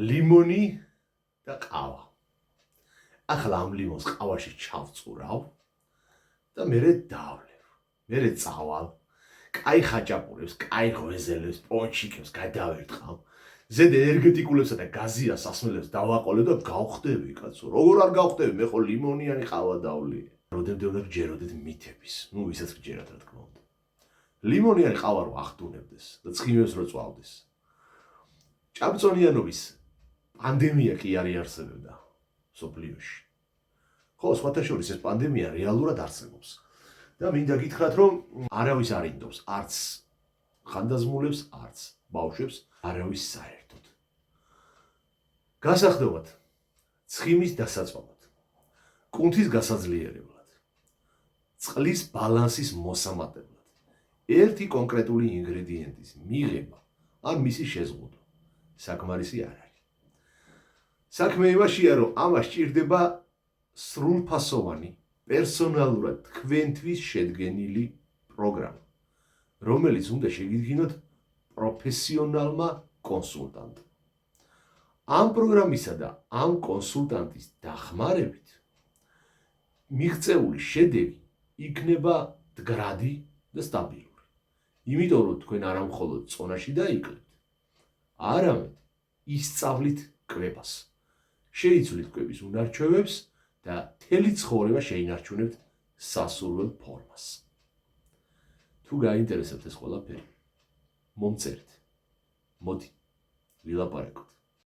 ლიმონი და ყავა. ახლა ამ ლიმონს ყავაში ჩავწურავ და მერე დავლევ. მერე წავალ, კაი ხაჭაპურებს, კაი ღვეზელებს, პონჩიკებს გადავერტყავ. ზედ ენერგეტიკულებსა და გაზიას ასმელებს დავაყოლე და გავხდები, კაცო. როგორ არ გავხდები, მე ხო ლიმონიანი ყავა დავლე. როდემდე უნდა გჯეროდეთ მითების. ვისაც გჯერათ, რა თქმა უნდა. ლიმონიანი ყავა რო ახდუნებდეს და ცხიმებს რო წვავდეს. ჭაბწონიანობის პანდემია კი არ იარსებებდა სოფლიოში. ხო, სხვათა შორის ეს პანდემია რეალურად არსებობს. და მინდა გითხრათ, რომ არავის არ ინდობს, არც ხანდაზმულებს, არც ბავშვებს, არავის საერთოდ. გასახდომად, ცხიმის დასაწვავად, კუნთის გასაძლიერებლად, წყლის ბალანსის მოსამატებლად, ერთი კონკრეტული ინგრედიენტის მიღება ან მისი შეზღუდვა საკმარისი არ არის. საქმე იმაშია, რომ ამას სჭირდება სრულფასოვანი, პერსონალურად თქვენთვის შედგენილი პროგრამა, რომელიც უნდა შეგიდგინოთ პროფესიონალმა კონსულტანტმა. ამ პროგრამისა და ამ კონსულტანტის დახმარებით მიღწეული შედეგი იქნება მდგრადი და სტაბილური. იმიტომ რომ თქვენ არა მხოლოდ წონაში დაიკლებთ, არამედ ისწავლით კვებას. შეიცვლით კვების უნარჩვევებს და მთელი ცხოვრება შეინარჩუნებთ სასურველ ფორმას. თუ გაინტერესებთ ეს ყველაფერი, მომწერეთ. მოდი, ვილაპარაკოთ.